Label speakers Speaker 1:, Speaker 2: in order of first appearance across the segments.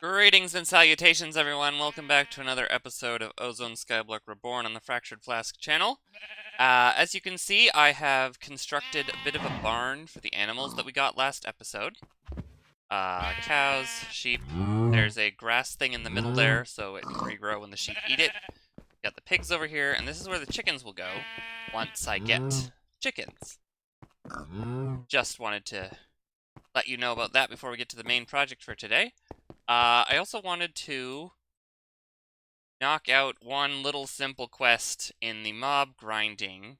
Speaker 1: Greetings and salutations, everyone. Welcome back to another episode of Ozone Skyblock Reborn on the Fractured Flask channel. As you can see, I have constructed a bit of a barn for the animals that we got last episode. Cows, sheep. There's a grass thing in the middle there, so it can regrow when the sheep eat it. Got the pigs over here, and this is where the chickens will go once I get chickens. Just wanted to let you know about that before we get to the main project for today. I also wanted to knock out one little simple quest in the mob grinding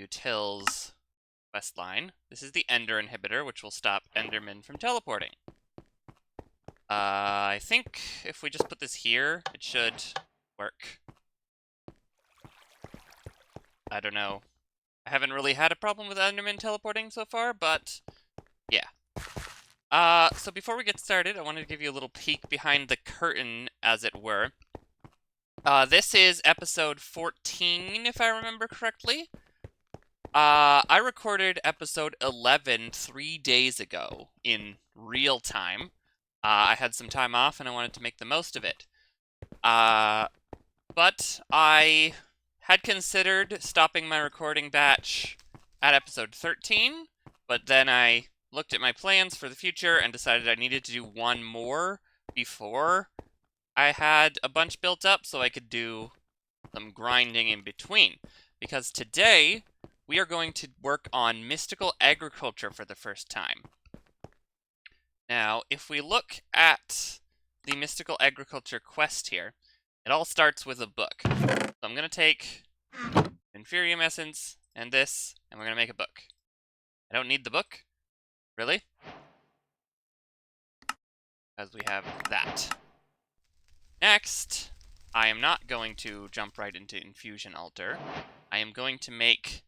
Speaker 1: utils quest line. This is the Ender inhibitor, which will stop Endermen from teleporting. I think if we just put this here, it should work. I don't know. I haven't really had a problem with Endermen teleporting so far, but yeah. So before we get started, I wanted to give you a little peek behind the curtain, as it were. This is episode 14, if I remember correctly. I recorded episode 11 3 days ago in real time. I had some time off and I wanted to make the most of it. But I had considered stopping my recording batch at episode 13, but then I looked at my plans for the future and decided I needed to do one more before I had a bunch built up so I could do some grinding in between. Because today, we are going to work on mystical agriculture for the first time. Now, if we look at the mystical agriculture quest here, it all starts with a book. So I'm going to take Inferium Essence and this, and we're going to make a book. I don't need the book. Really? Because we have that. Next, I am not going to jump right into Infusion Altar. I am going to make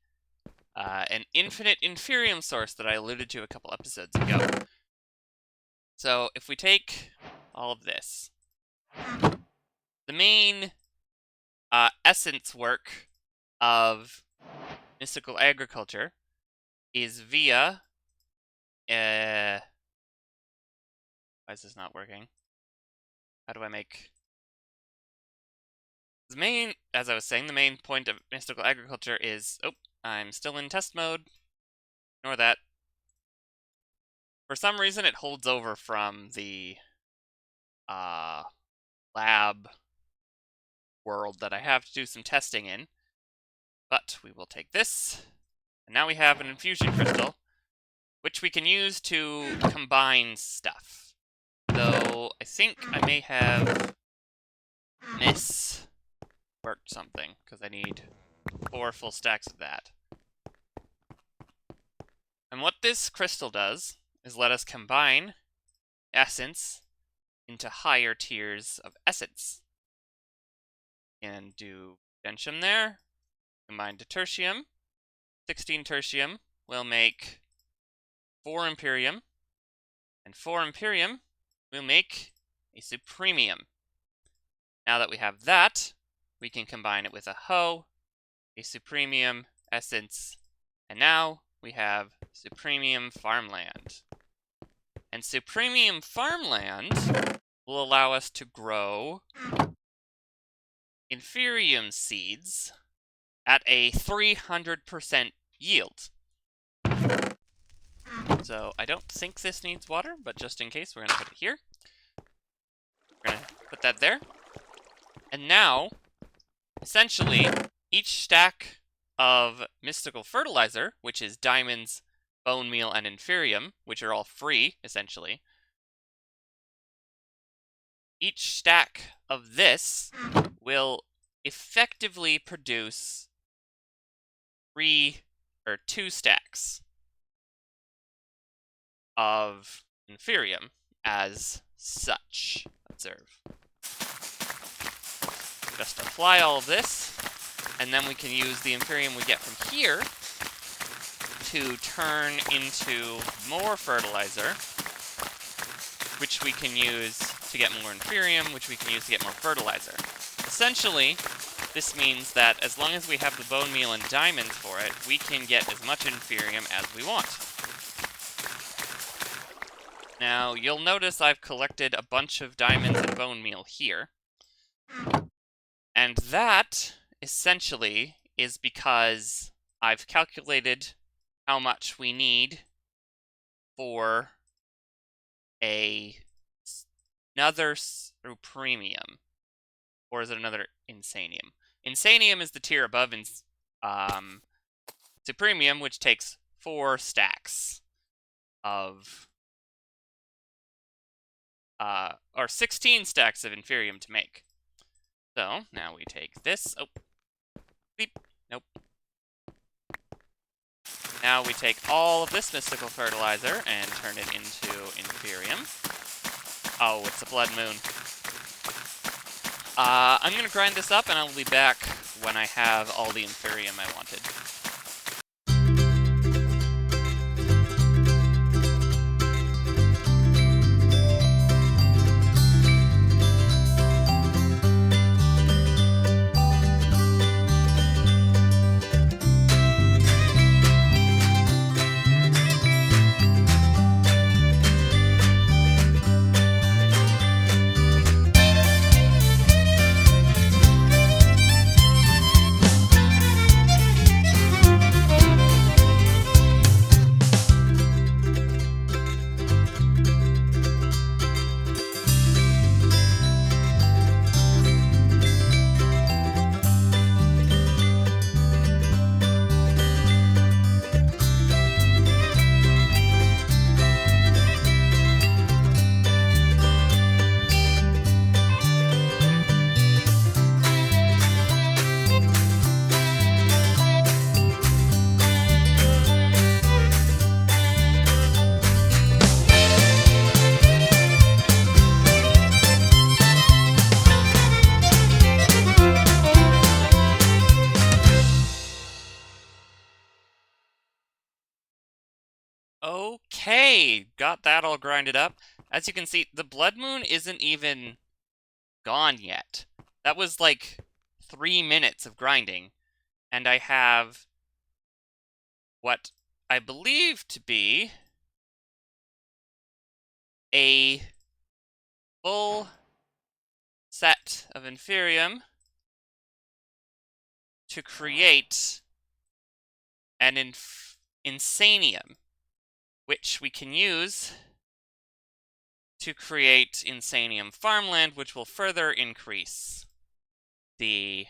Speaker 1: an infinite Inferium source that I alluded to a couple episodes ago. So if we take all of this, the main essence work of mystical agriculture is via why is this not working? How do I make... as I was saying, the main point of mystical agriculture is... Oh, I'm still in test mode. Ignore that. For some reason, it holds over from the lab world that I have to do some testing in. But we will take this, and now we have an infusion crystal, which we can use to combine stuff. Though, I think I may have misworked something, because I need 4 full stacks of that. And what this crystal does is let us combine essence into higher tiers of essence. And do Gentium there, combine to Tertium. 16 Tertium will make 4 Imperium, and 4 Imperium will make a Supremium. Now that we have that, we can combine it with a Hoe, a Supremium, Essence, and now we have Supremium Farmland. And Supremium Farmland will allow us to grow Inferium seeds at a 300% yield. So I don't think this needs water, but just in case, we're going to put it here. We're going to put that there. And now, essentially, each stack of mystical fertilizer, which is diamonds, bone meal, and inferium, which are all free, essentially. Each stack of this will effectively produce 2 stacks of inferium as such. Observe. Just apply all of this, and then we can use the inferium we get from here to turn into more fertilizer, which we can use to get more inferium, which we can use to get more fertilizer. Essentially, this means that as long as we have the bone meal and diamonds for it, we can get as much inferium as we want. Now, you'll notice I've collected a bunch of diamonds and bone meal here. And that, essentially, is because I've calculated how much we need for another Supremium. Or is it another Insanium? Insanium is the tier above Supremium, which takes 4 stacks of... or 16 stacks of Inferium to make. So, now we take this. Oh. Beep. Nope. Now we take all of this mystical fertilizer and turn it into Inferium. Oh, it's a blood moon. I'm gonna grind this up and I'll be back when I have all the Inferium I wanted. Okay, got that all grinded up. As you can see, the blood moon isn't even gone yet. That was like 3 minutes of grinding, and I have what I believe to be a full set of Inferium to create an Insanium, which we can use to create Insanium farmland, which will further increase the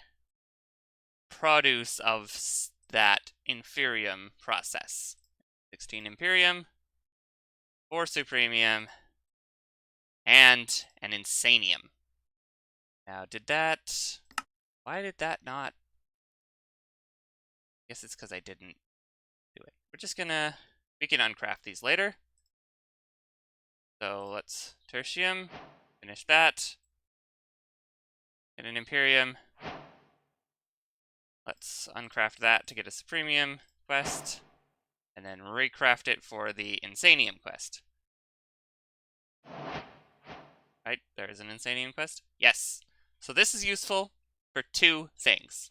Speaker 1: produce of that Inferium process. 16 Imperium, 4 Supremium, and an Insanium. Now, why did that not? I guess it's because I didn't do it. We can uncraft these later. So let's Tertium, finish that. Get an Imperium. Let's uncraft that to get a Supremium quest, and then recraft it for the Insanium quest. Right, there's an Insanium quest. Yes. So this is useful for 2 things.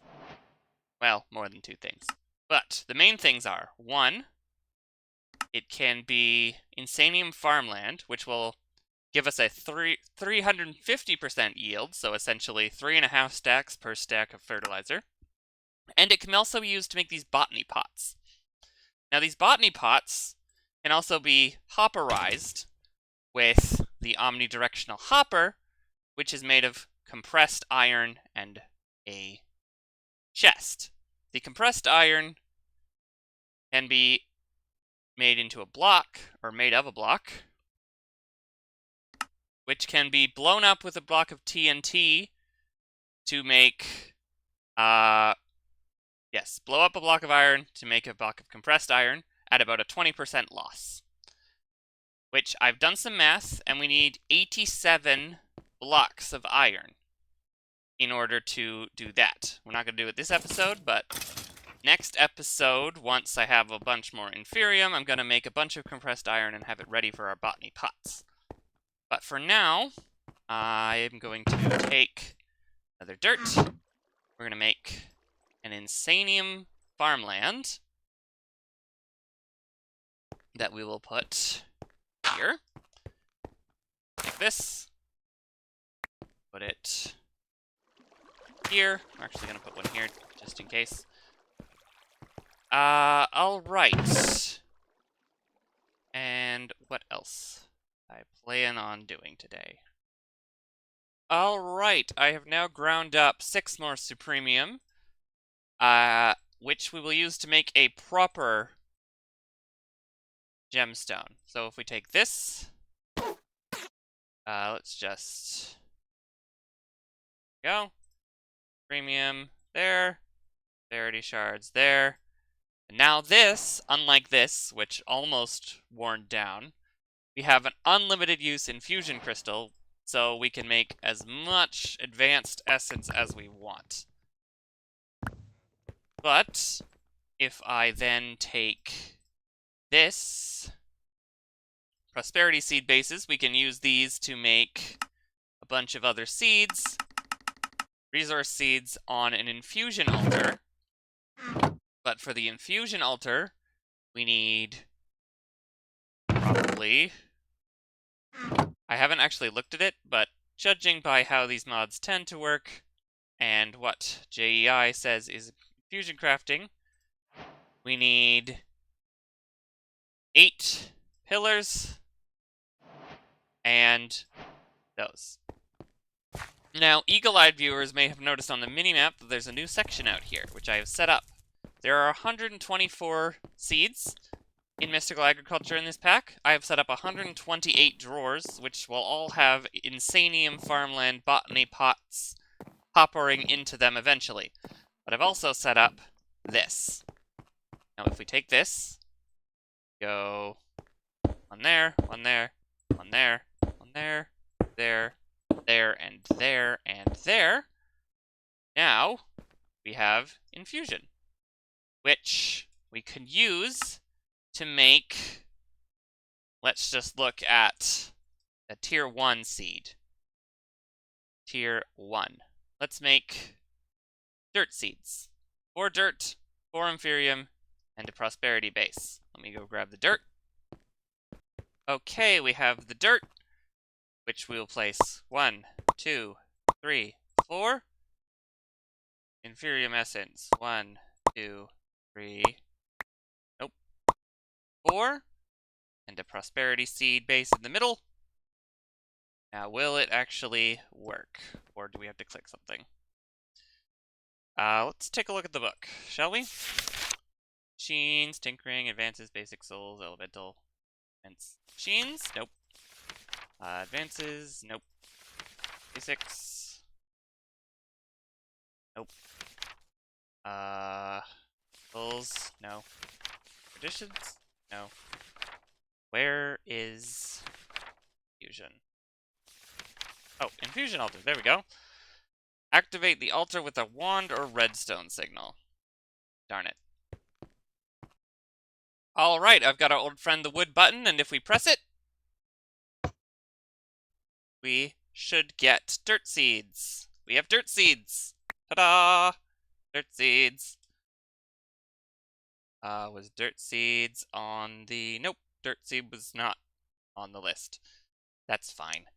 Speaker 1: Well, more than 2 things. But the main things are, 1, it can be Insanium farmland, which will give us a 350% yield, so essentially 3.5 stacks per stack of fertilizer. And it can also be used to make these botany pots. Now, these botany pots can also be hopperized with the omnidirectional hopper, which is made of compressed iron and a chest. The compressed iron can be made into a block, or made of a block, which can be blown up with a block of TNT to make, blow up a block of iron to make a block of compressed iron at about a 20% loss. Which, I've done some math, and we need 87 blocks of iron in order to do that. We're not going to do it this episode, but next episode, once I have a bunch more Inferium, I'm going to make a bunch of compressed iron and have it ready for our botany pots. But for now, I am going to take another dirt. We're going to make an Insanium farmland that we will put here. this. Put it here. I'm actually going to put one here, just in case. Alright. And what else I plan on doing today? Alright, I have now ground up 6 more Supremium, which we will use to make a proper gemstone. So if we take this, let's just go. Premium there, Verity shards there. And now this, unlike this, which almost worn down, we have an unlimited use infusion crystal, so we can make as much advanced essence as we want. But if I then take this prosperity seed bases, we can use these to make a bunch of other seeds, resource seeds on an infusion altar. But for the infusion altar, we need probably... I haven't actually looked at it, but judging by how these mods tend to work, and what JEI says is infusion crafting, we need 8 pillars, and those. Now, eagle-eyed viewers may have noticed on the minimap that there's a new section out here, which I have set up. There are 124 seeds in Mystical Agriculture in this pack. I have set up 128 drawers, which will all have Insanium Farmland botany pots poppering into them eventually. But I've also set up this. Now if we take this, go one there, one there, one there, one there, there, there, and there, and there, now we have infusion, which we could use to make, let's just look at a tier 1 seed. Tier 1. Let's make dirt seeds. 4 dirt, 4 Inferium, and a prosperity base. Let me go grab the dirt. Okay, we have the dirt, which we'll place 1, 2, 3, 4. Inferium essence. 1, 2, 3. Nope. 4. And a prosperity seed base in the middle. Now, will it actually work? Or do we have to click something? Let's take a look at the book, shall we? Machines, tinkering, advances, basic souls, elemental. Machines? Nope. Advances? Nope. Basics? Nope. Souls? No. Traditions? No. Where is Fusion? Oh, Infusion Altar. There we go. Activate the altar with a wand or redstone signal. Darn it. Alright, I've got our old friend the wood button, and if we press it, we should get dirt seeds. We have dirt seeds. Ta-da! Dirt seeds. Was dirt seeds on the... Nope, dirt seed was not on the list. That's fine.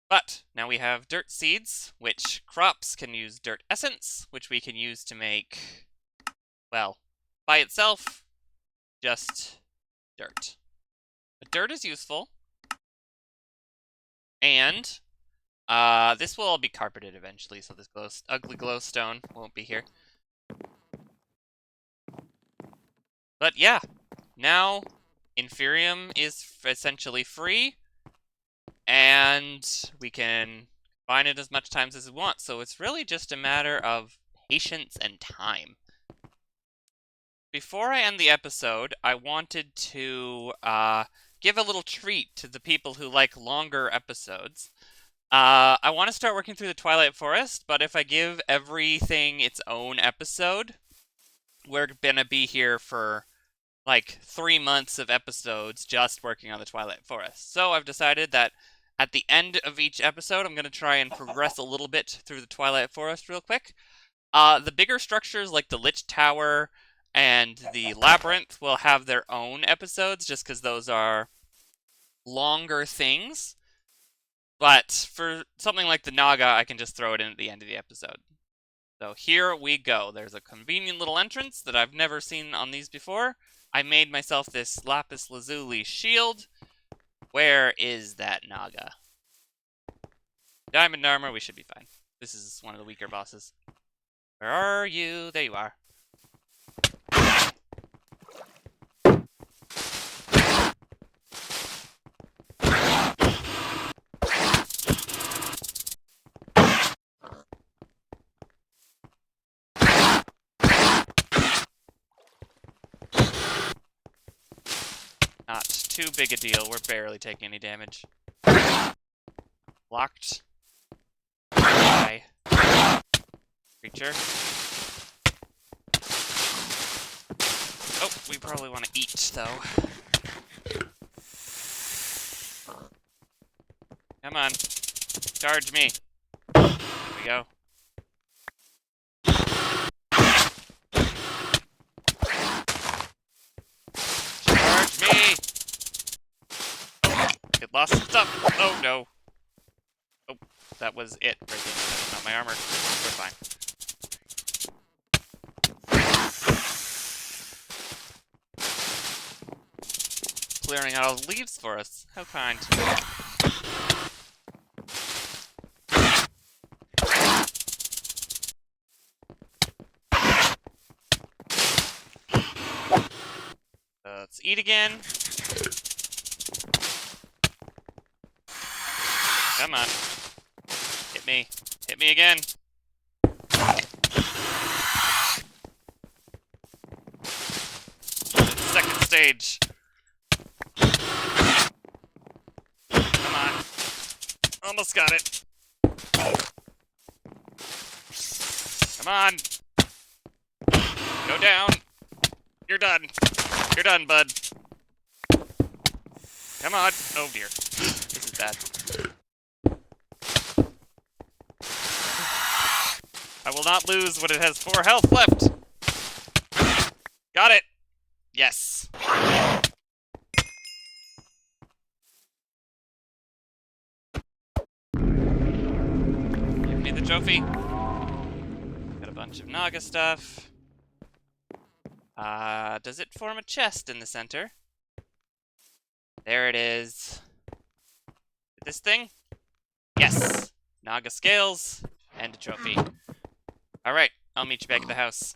Speaker 1: But now we have dirt seeds, which crops can use dirt essence, which we can use to make, well, by itself, just dirt. But dirt is useful. And this will all be carpeted eventually, so this ugly glowstone won't be here. But yeah, now Inferium is essentially free. And we can combine it as much times as we want. So it's really just a matter of patience and time. Before I end the episode, I wanted to give a little treat to the people who like longer episodes. I want to start working through the Twilight Forest, but if I give everything its own episode, we're gonna be here for like 3 months of episodes just working on the Twilight Forest. So I've decided that at the end of each episode, I'm going to try and progress a little bit through the Twilight Forest real quick. The bigger structures like the Lich Tower and the Labyrinth will have their own episodes just because those are longer things. But for something like the Naga, I can just throw it in at the end of the episode. So here we go. There's a convenient little entrance that I've never seen on these before. I made myself this lapis lazuli shield. Where is that Naga? Diamond armor, we should be fine. This is one of the weaker bosses. Where are you? There you are. Not too big a deal. We're barely taking any damage. Blocked. Die. Creature. Oh, we probably want to eat, though. Come on. Charge me. There we go. Charge me! It lost some stuff. Oh, no. Oh, that was it right there. That was not my armor. We're fine. Clearing out all the leaves for us. How kind. Let's eat again. Come on. Hit me. Hit me again. Second stage. Come on. Almost got it. Come on. Go down. You're done. You're done, bud. Come on. Oh dear. This is bad. I will not lose when it has 4 health left. Got it. Yes. Give me the trophy. Got a bunch of Naga stuff. Does it form a chest in the center? There it is. This thing? Yes. Naga scales and a trophy. Alright, I'll meet you back at the house.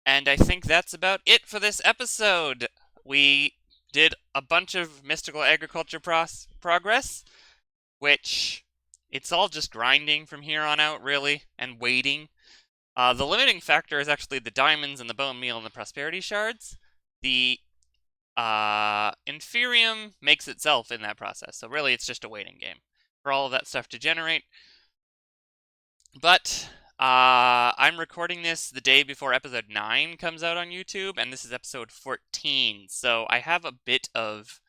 Speaker 1: And I think that's about it for this episode. We did a bunch of mystical agriculture progress, which it's all just grinding from here on out, really, and waiting. The limiting factor is actually the diamonds and the bone meal and the prosperity shards. The Inferium makes itself in that process, so really it's just a waiting game for all of that stuff to generate. But I'm recording this the day before episode 9 comes out on YouTube, and this is episode 14, so I have a bit of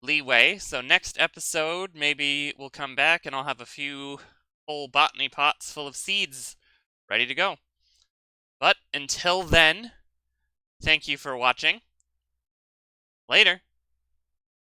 Speaker 1: leeway. So next episode, maybe we'll come back and I'll have a few whole botany pots full of seeds ready to go. But until then, thank you for watching. Later.